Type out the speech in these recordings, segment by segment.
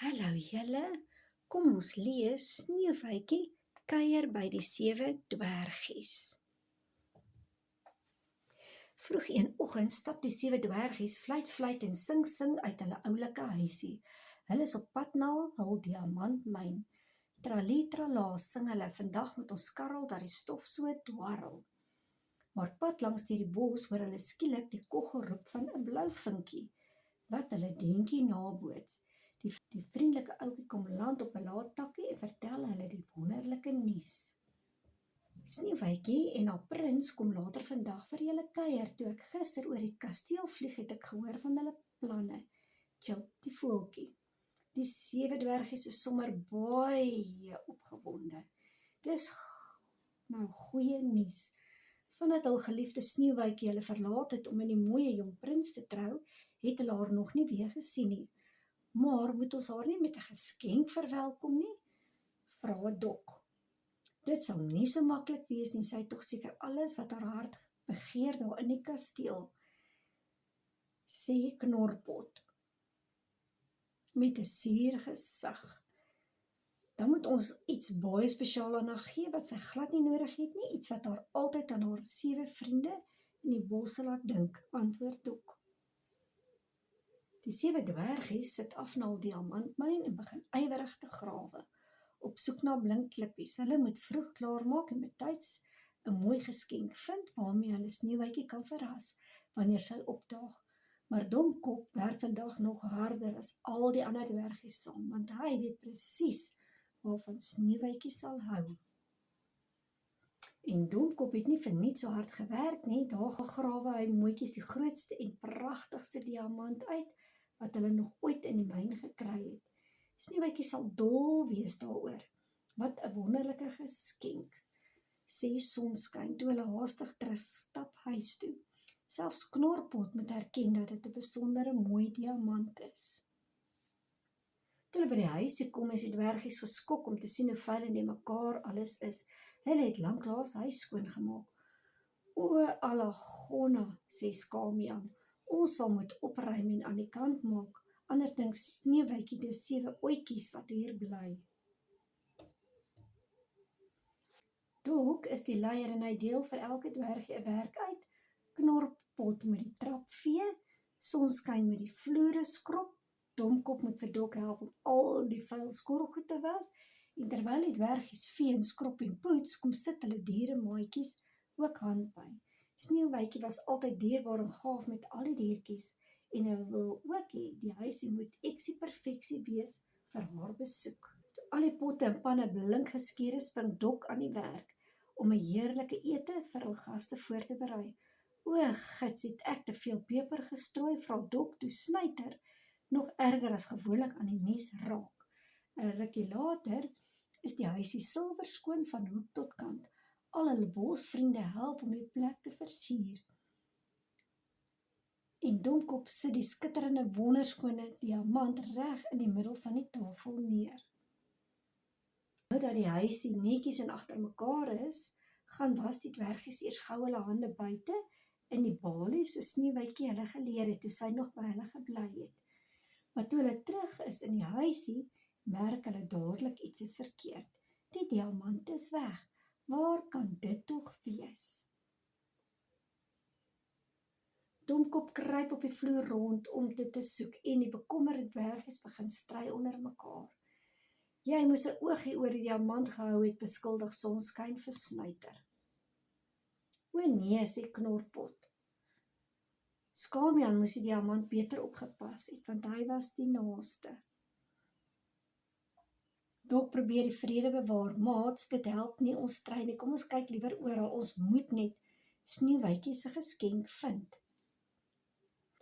Hallo julle, kom ons lees Sneeuwwitjie kuier by die 7 dwergies. Vroeg een oggend stap die 7 dwergies fluit en sing uit hulle oulike huisie. Hulle is op pad na hul diamantmyn. Tralie trala sing hulle, vandag moet ons skarrel dat die stof so dwarrel. Maar pad langs deur die bos hoor hulle skielik die koggelroep van 'n blou vinkie, wat hulle deentjie naboots. Die vriendelike ouetjie kom land op 'n laat takkie en vertel hulle die wonderlike nuus. Sneeuwwitjie en haar prins kom later vandag vir julle kuier. Toe ek gister oor die kasteel vlieg, het ek gehoor van hulle planne. Tjilp die voeltjie. Die 7 dwergies is sommer baie opgewonde. Dis nou goeie nuus. Vandat hul geliefde Sneeuwwitjie hulle verlaat het om met die mooie jong prins te trou, het hulle haar nog nie weer gesien nie. Maar moet ons haar nie met 'n geskenk verwelkom nie? Vra Dok. Dit sal nie so maklik wees nie, sy het tog seker alles wat haar hart begeer daar in die kasteel, sê Knorpot met 'n suur gesig. Dan moet ons iets baie spesiaal aan haar gee wat sy glad nie nodig het nie, iets wat haar altyd aan haar 7 vriende in die bosse laat dink, antwoord Dok. Die 7 dwergies sit af na hul diamantmyn en begin ywerig te grawe, op soek na blink klippies. Hulle moet vroeg klaarmaak en betyds 'n mooi geskenk vind waarmee hulle Sneeuwwitjie kan verras wanneer sy opdaag. Maar Domkop werk vandag nog harder as al die ander dwergies saam, want hy weet presies waarvan Sneeuwwitjie sal hou. En Domkop het nie vir niets so hard gewerk nie. Daar grawe hy mooietjies die grootste en pragtigste diamant uit wat hulle nog ooit in die myn gekry het. Sneeuwwitjie sal dol wees daaroor. Wat 'n wonderlike geskenk, sê Sonskyn toe hulle haastig terugstap huis toe. Selfs Knorpot moet erken dat dit 'n besondere mooi diamant is. Toe hulle by die huisie kom, is die dwergies geskok om te sien hoe vuil en mekaar alles is. Hulle het lanklaas huis skoongemaak. O, Alagonna, sê Skamian, ons sal moet opruim en aan die kant maak, anders dink Sneeuwwitjie dis 7 oetjies wat hier bly. Dok is die leier en hy deel vir elke dwergie 'n werk uit. Knorpot met die trap vee, Sonskyn met die vloere skrob, Domkop moet vir Dok help om al die vuil skorrelgoed te was, en terwyl die dwergies vee en skrob en poets, kom sit hulle dieremaatjies ook handby. Sneeuwwitjie was altyd dierbaar en gaaf met al die diertjies, en hy wil ook hê die huisie moet eksie perfeksie wees vir haar besoek. Toe al die potte en panne blink geskeer is, spring Dok aan die werk om 'n heerlike ete vir hul gaste voor te berei. O, gits, het ek te veel peper gestrooi, vra Dok toe Snuiter nog erger as gewoonlik aan die nuus raak. 'n Rukkie later is die huisie silverskoon van hoek tot kant. Al hulle bosvriende help om die plek te versier. En Domkop sit die skitterende wonderskone diamant reg in die middel van die tafel neer. Nou dat die huisie netjies en agter mekaar is, gaan was die dwergies eers gou hulle hande buite in die balie soos Sneeuwwitjie hulle geleer het toe sy nog by hulle gebly het. Maar toe hulle terug is in die huisie, merk hulle dadelik iets is verkeerd. Die diamant is weg. Waar kan dit tog wees? Domkop kruip op die vloer rond om dit te soek en die bekommerde dwergies begin stry onder mekaar. Jy moes 'n oog hê oor die diamant gehou het, beskuldig Sonskyn vir Snuiter. O nee, sê Knorpot. Skamian moes die diamant beter opgepas het, want hy was die naaste. Dok probeer die vrede bewaar, maats, dit help nie, ons stry nie, kom ons kyk liewer oral, ons moet net Sneeuwwitjie se geskenk vind.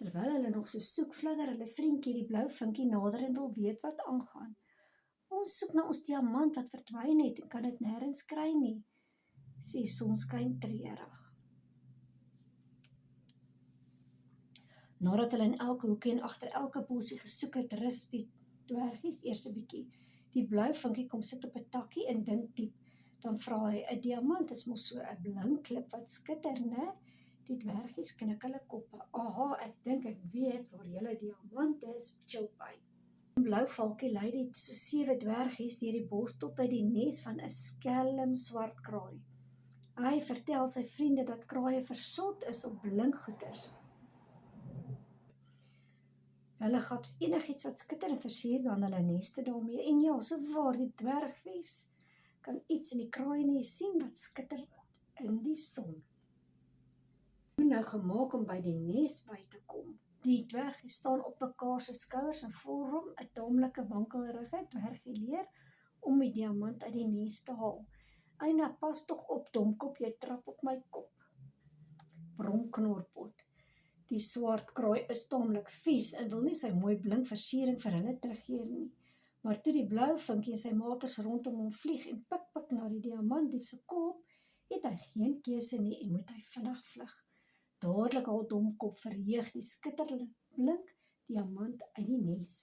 Terwyl hulle nog so soek, fladder hulle vriendjie die blou vinkie nader en wil weet wat aangaan. Ons soek na ons diamant wat verdwyn het en kan dit nêrens kry nie, sê Sonskyn treurig. Nadat hulle in elke hoekie en agter elke bosie gesoek het, rus die dwergies eers 'n bietjie. Die blou vinkie kom sit op 'n takkie en dink diep. Dan vra hy, 'n diamant is mos so 'n blink klip wat skitter, né? Die dwergies knik hulle koppe. Aha, ek dink ek weet waar julle diamant is, chilp hy. blou valkie lei die so 7 dwergies deur die bos tot by die nes van 'n skelm swart kraai. Hy vertel sy vriende dat kraaie versot is op blinkgoeters. Hulle gaps enigiets wat skitter en versier dan hulle neste daarmee. En ja, so waar die dwergvies kan iets in die kraaiennes sien wat skitter in die son. Nou gemaak om by die nes by te kom. Die dwergies staan op mekaar se skouers en vorm 'n taamlike wankelrige dwergie om die diamant uit die nes te haal. Eina, pas tog op, domkop, jy trap op my kop. Brom Knorpot. Die swart kraai is taamlik vies en wil nie sy mooi blink versiering vir hulle teruggee nie. Maar toe die blou vinkie en sy maters rondom hom vlieg en pik na die diamantdief se kop, het hy geen keuse nie en moet hy vinnig vlug. Dadelik haal domkop verheug die skitterblink diamant uit die nes.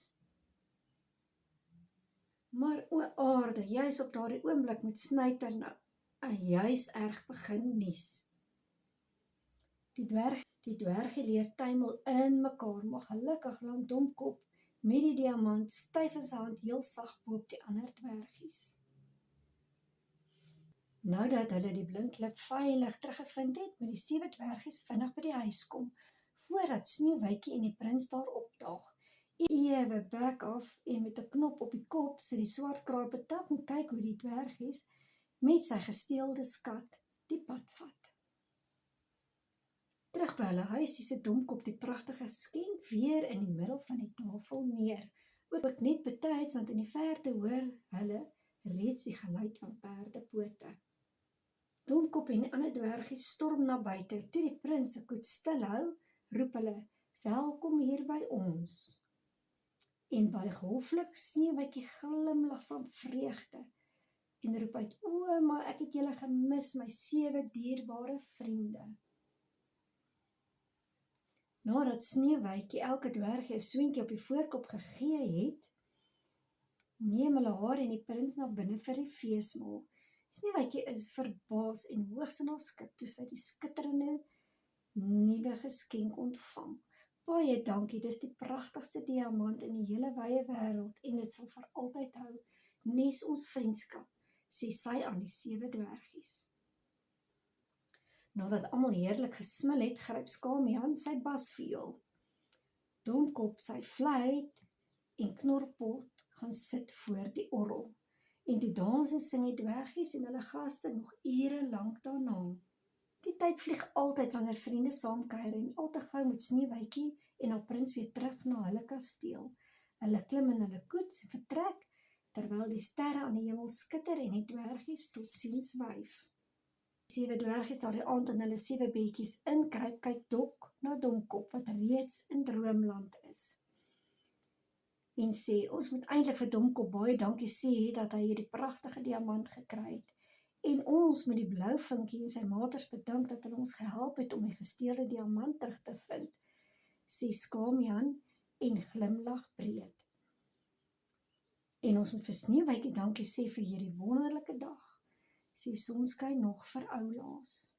Maar o aarde, juis op daardie oomblik moet Snyter nou 'n juis erg begin nies. Die dwergie leer tuimel in mekaar, maar gelukkig land domkop met die diamant styf in sy hand heel sag bo op die ander dwergies. Nou dat hulle die blinkklip veilig teruggevind het, moet die 7 dwergies vinnig by die huis kom, voordat Sneeuwwitjie en die prins daar opdaag. Ewe bek af en met 'n knop op die kop sit die swart kraai betak en kyk hoe die dwergies met sy gesteelde skat die pad vat. Terug by hulle huisie sit domkop die pragtige skenk weer in die middel van die tafel neer. Ook net betyds, want in die verte hoor hulle reeds die geluid van perdepote. Domkop en die ander dwergies storm na buite. Toe die prins se koets stilhou, roep hulle, "Welkom hier by ons." En buig hoflik Sneeuwwitjie glimlag van vreugde en roep uit, "O, maar ek het julle gemis, my 7 dierbare vriende." Nadat Sneeuwwitjie elke dwergie 'n sweentjie op die voorkop gegee het, neem hulle haar en die prins na binne vir die feesmaal. Sneeuwwitjie is verbaas en hoogs in haar skik toe sy die skitterende nuwe geskenk ontvang. "Baie dankie, dis die pragtigste diamant in die hele wye wêreld en dit sal vir altyd hou, nes ons vriendskap," sê sy aan die 7 dwergies. Nadat almal heerlik gesmil het, gryp Skamian sy basviool, Domkop sy fluit en Knorpot gaan sit voor die orgel. En toe dans en sing die dwergies en hulle gaste nog ure lank daarna. Die tyd vlieg altyd wanneer vriende saamkuier en al te gou moet Sneeuwwitjie en haar prins weer terug na hulle kasteel. Hulle klim in hulle koets en vertrek, terwyl die sterre aan die hemel skitter en die dwergies totsiens wyf. Die 7 dwergies daardie aand in hulle 7 bedjies inkruip, kyk Dok na Domkop wat reeds in droomland is. En sê, "Ons moet eintlik vir Domkop baie dankie sê dat hy hierdie pragtige diamant gekry het. En ons moet die blou vinkie en sy maters bedank dat hulle ons gehelp het om die gesteelde diamant terug te vind," sê Skamian en glimlag breed. "En ons moet vir Sneeuwwitjie dankie sê vir hierdie wonderlike dag," sê Sonskyn nog vir Oulaas.